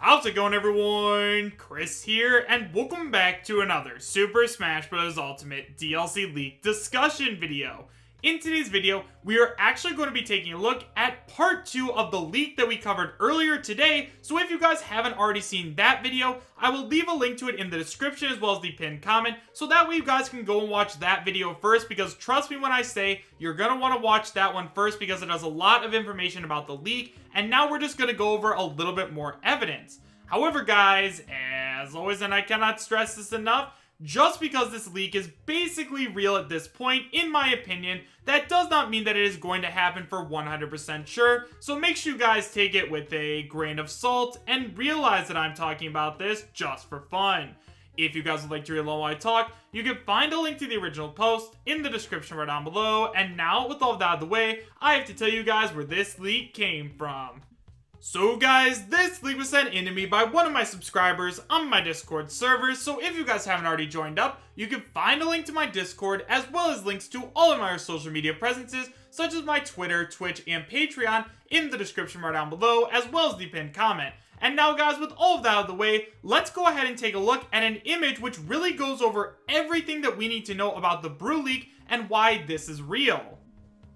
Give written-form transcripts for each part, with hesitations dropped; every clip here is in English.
How's it going, everyone? Chris here, and welcome back to another Super Smash Bros. Ultimate DLC leak discussion video. In today's video, we are actually going to be taking a look at part 2 of the leak that we covered earlier today, so if you guys haven't already seen that video, I will leave a link to it in the description as well as the pinned comment, so that way you guys can go and watch that video first, because trust me when I say, you're going to want to watch that one first because it has a lot of information about the leak, and now we're just going to go over a little bit more evidence. However, guys, as always, and I cannot stress this enough, just because this leak is basically real at this point, in my opinion, that does not mean that it is going to happen for 100% sure, so make sure you guys take it with a grain of salt and realize that I'm talking about this just for fun. If you guys would like to read along while I talk, you can find a link to the original post in the description right down below, and now, with all of that out of the way, I have to tell you guys where this leak came from. So guys, this leak was sent in to me by one of my subscribers on my Discord server, so if you guys haven't already joined up, you can find a link to my Discord as well as links to all of my social media presences, such as my Twitter, Twitch, and Patreon in the description right down below, as well as the pinned comment. And now guys, with all of that out of the way, let's go ahead and take a look at an image which really goes over everything that we need to know about the Brew leak and why this is real.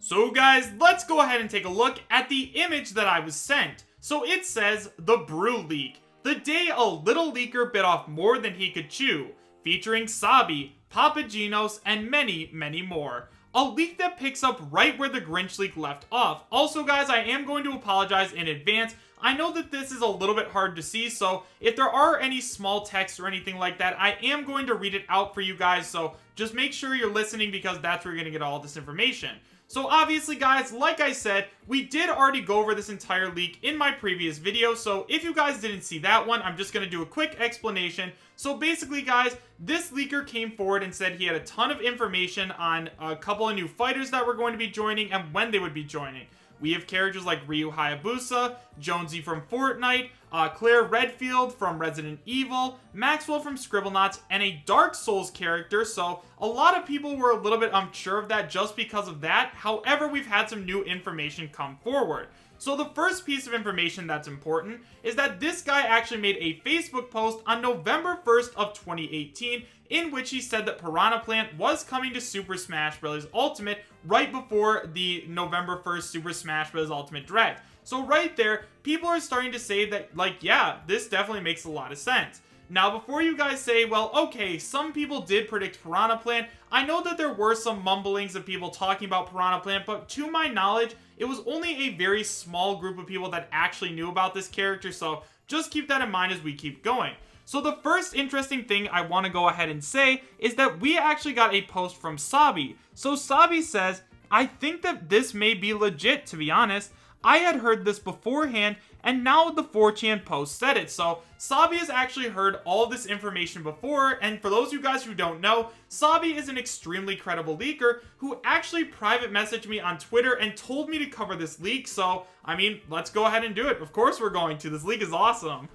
So guys, let's go ahead and take a look at the image that I was sent. So it says, the Brew leak. The day a little leaker bit off more than he could chew. Featuring Sabi, Papagenos, and many, many more. A leak that picks up right where the Grinch leak left off. Also guys, I am going to apologize in advance. I know that this is a little bit hard to see, so if there are any small text or anything like that, I am going to read it out for you guys, so just make sure you're listening because that's where you're going to get all this information. So obviously guys, like I said, we did already go over this entire leak in my previous video, so if you guys didn't see that one, I'm just going to do a quick explanation. So basically guys, this leaker came forward and said he had a ton of information on a couple of new fighters that were going to be joining and when they would be joining. We have characters like Ryu Hayabusa, Jonesy from Fortnite, Claire Redfield from Resident Evil, Maxwell from Scribblenauts, and a Dark Souls character, so a lot of people were a little bit unsure of that just because of that. However, we've had some new information come forward. So the first piece of information that's important is that this guy actually made a Facebook post on November 1st of 2018 in which he said that Piranha Plant was coming to Super Smash Bros. Ultimate right before the November 1st Super Smash Bros. Ultimate Direct. So right there, people are starting to say that, like, yeah, this definitely makes a lot of sense. Now, before you guys say, well, okay, some people did predict Piranha Plant, I know that there were some mumblings of people talking about Piranha Plant, but to my knowledge, it was only a very small group of people that actually knew about this character, so just keep that in mind as we keep going. So the first interesting thing I want to go ahead and say is that we actually got a post from Sabi. So Sabi says, I think that this may be legit, to be honest. I had heard this beforehand, and now the 4chan post said it. So Sabi has actually heard all this information before, and for those of you guys who don't know, Sabi is an extremely credible leaker who actually private messaged me on Twitter and told me to cover this leak. So, I mean, let's go ahead and do it. Of course we're going to. This leak is awesome.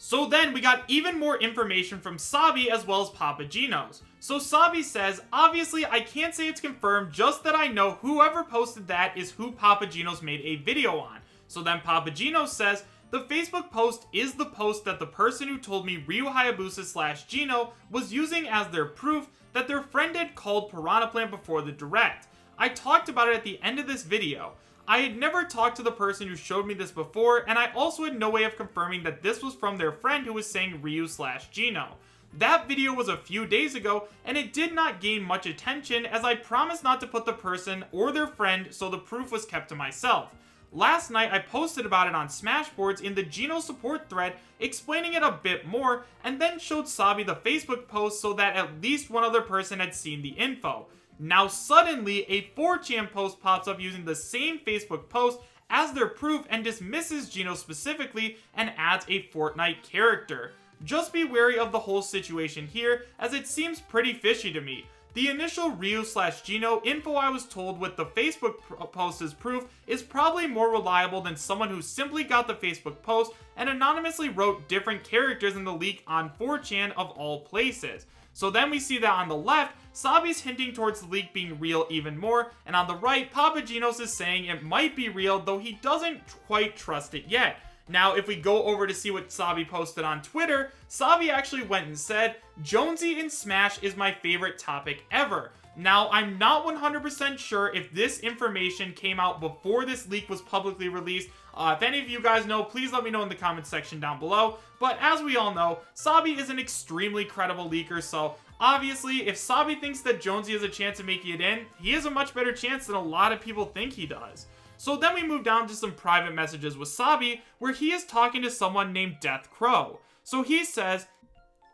So then we got even more information from Sabi as well as Papagenos. So Sabi says, obviously I can't say it's confirmed, just that I know whoever posted that is who Papagenos made a video on. So then Papagenos says, the Facebook post is the post that the person who told me Ryu Hayabusa / Gino was using as their proof that their friend had called Piranha Plant before the direct. I talked about it at the end of this video. I had never talked to the person who showed me this before, and I also had no way of confirming that this was from their friend who was saying Ryu / Gino. That video was a few days ago, and it did not gain much attention as I promised not to put the person or their friend, so the proof was kept to myself. Last night, I posted about it on Smashboards in the Gino support thread, explaining it a bit more, and then showed Sabi the Facebook post so that at least one other person had seen the info. Now suddenly, a 4chan post pops up using the same Facebook post as their proof and dismisses Gino specifically and adds a Fortnite character. Just be wary of the whole situation here, as it seems pretty fishy to me. The initial Ryu / Gino info I was told with the Facebook post as proof is probably more reliable than someone who simply got the Facebook post and anonymously wrote different characters in the leak on 4chan of all places. So then we see that on the left, Sabi's hinting towards the leak being real even more, and on the right, Papagenos is saying it might be real, though he doesn't quite trust it yet. Now, if we go over to see what Sabi posted on Twitter, Sabi actually went and said, "Jonesy in Smash is my favorite topic ever." Now, I'm not 100% sure if this information came out before this leak was publicly released. If any of you guys know, please let me know in the comments section down below. But as we all know, Sabi is an extremely credible leaker, so obviously, if Sabi thinks that Jonesy has a chance of making it in, he has a much better chance than a lot of people think he does. So then we move down to some private messages with Sabi, where he is talking to someone named Death Crow. So he says,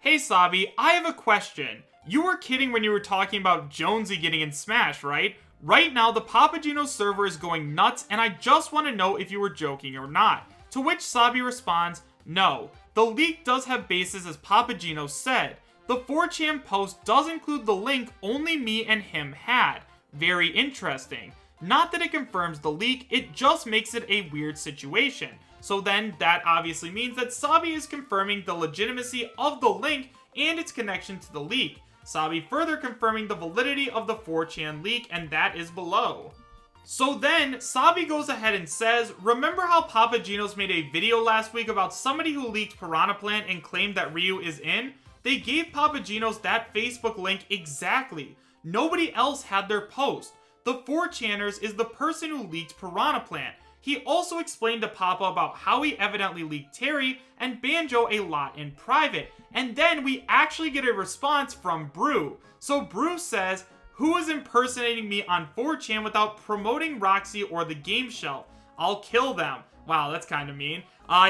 "Hey Sabi, I have a question. You were kidding when you were talking about Jonesy getting in Smash, right? Right now, the Papageno server is going nuts, and I just want to know if you were joking or not." To which Sabi responds, "No, the leak does have basis as Papageno said. The 4chan post does include the link only me and him had. Very interesting. Not that it confirms the leak, it just makes it a weird situation." So then that obviously means that Sabi is confirming the legitimacy of the link and its connection to the leak. Sabi further confirming the validity of the 4chan leak, and that is below. So then, Sabi goes ahead and says, "Remember how Papagenos made a video last week about somebody who leaked Piranha Plant and claimed that Ryu is in? They gave Papagenos that Facebook link exactly. Nobody else had their post. The 4chaners is the person who leaked Piranha Plant. He also explained to Papa about how he evidently leaked Terry and Banjo a lot in private. And then we actually get a response from Brew. So Brew says, 'Who is impersonating me on 4chan without promoting Roxy or the game shelf? I'll kill them.' Wow, that's kind of mean.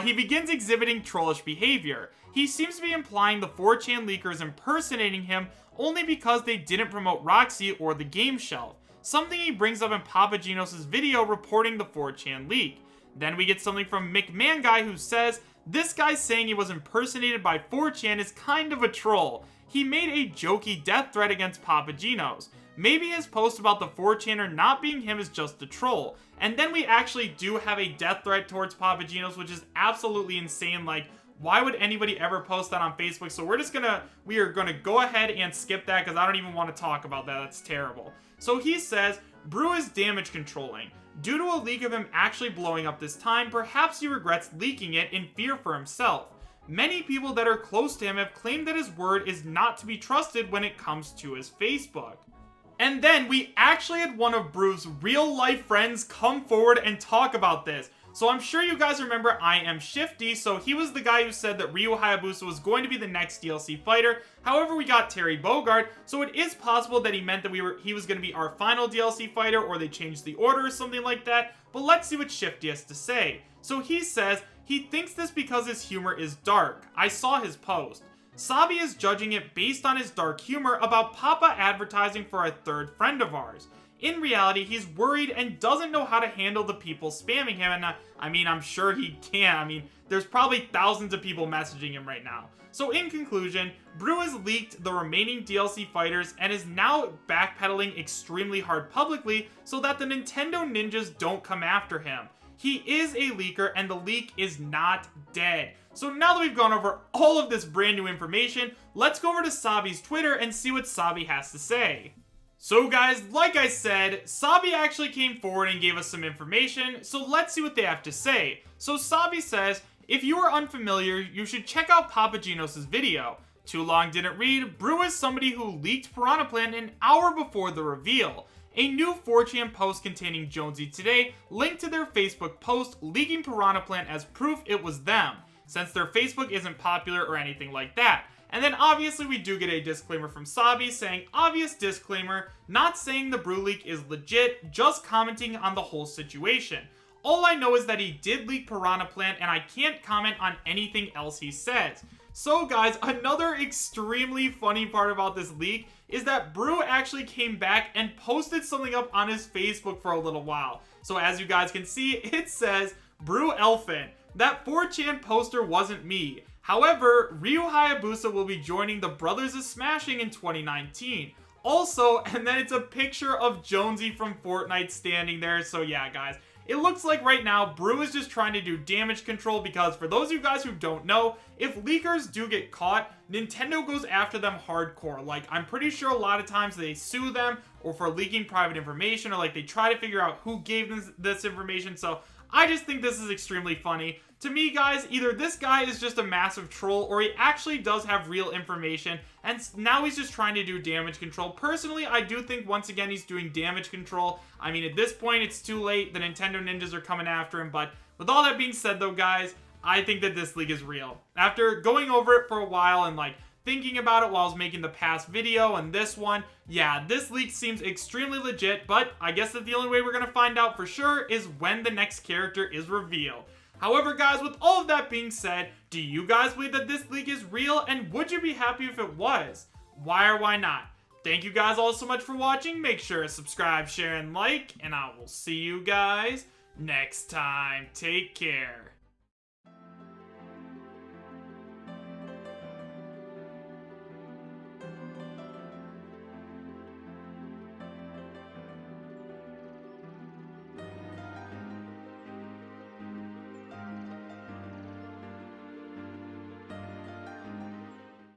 He begins exhibiting trollish behavior. He seems to be implying the 4chan leaker is impersonating him only because they didn't promote Roxy or the game shelf. Something he brings up in Papagenos' video reporting the 4chan leak. Then we get something from McMahon Guy who says, 'This guy saying he was impersonated by 4chan is kind of a troll. He made a jokey death threat against Papagenos. Maybe his post about the 4chaner not being him is just a troll.' And then we actually do have a death threat towards Papagenos, which is absolutely insane. Like, why would anybody ever post that on Facebook? So we are gonna go ahead and skip that because I don't even want to talk about that. That's terrible. So he says, 'Brew is damage controlling. Due to a leak of him actually blowing up this time, perhaps he regrets leaking it in fear for himself. Many people that are close to him have claimed that his word is not to be trusted when it comes to his Facebook.' And then we actually had one of Brew's real life friends come forward and talk about this. So I'm sure you guys remember I Am Shifty, so he was the guy who said that Ryu Hayabusa was going to be the next DLC fighter. However, we got Terry Bogard, so it is possible that he meant that he was going to be our final DLC fighter, or they changed the order or something like that. But let's see what Shifty has to say. So he says, he thinks this because his humor is dark. I saw his post. Sabi is judging it based on his dark humor about Papa advertising for a third friend of ours. In reality, he's worried and doesn't know how to handle the people spamming him, and I mean, I'm sure he can. I mean, there's probably thousands of people messaging him right now. So in conclusion, Brew has leaked the remaining DLC fighters and is now backpedaling extremely hard publicly so that the Nintendo ninjas don't come after him. He is a leaker and the leak is not dead. So now that we've gone over all of this brand new information, let's go over to Sabi's Twitter and see what Sabi has to say. So guys, like I said, Sabi actually came forward and gave us some information, so let's see what they have to say. So Sabi says, if you are unfamiliar, you should check out Papagenos' video. Too long didn't read, Brew is somebody who leaked Piranha Plant an hour before the reveal. A new 4chan post containing Jonesy today linked to their Facebook post leaking Piranha Plant as proof it was them, since their Facebook isn't popular or anything like that. And then obviously we do get a disclaimer from Sabi saying, obvious disclaimer, not saying the Brew leak is legit, just commenting on the whole situation. All I know is that he did leak Piranha Plant and I can't comment on anything else he says. So guys, another extremely funny part about this leak is that Brew actually came back and posted something up on his Facebook for a little while. So as you guys can see, it says, Brew Elephant, that 4chan poster wasn't me. However, Ryu Hayabusa will be joining the Brothers of Smashing in 2019. Also, and then it's a picture of Jonesy from Fortnite standing there. So yeah, guys, it looks like right now Brew is just trying to do damage control because for those of you guys who don't know, if leakers do get caught, Nintendo goes after them hardcore. Like, I'm pretty sure a lot of times they sue them or for leaking private information, or like they try to figure out who gave them this information. So I just think this is extremely funny. To me, guys, either this guy is just a massive troll or he actually does have real information and now he's just trying to do damage control. Personally, I do think once again he's doing damage control. I mean, at this point, it's too late. The Nintendo ninjas are coming after him. But with all that being said, though, guys, I think that this leak is real. After going over it for a while and like thinking about it while I was making the past video and this one, yeah, this leak seems extremely legit, but I guess that the only way we're going to find out for sure is when the next character is revealed. However, guys, with all of that being said, do you guys believe that this leak is real, and would you be happy if it was? Why or why not? Thank you guys all so much for watching. Make sure to subscribe, share, and like, and I will see you guys next time. Take care.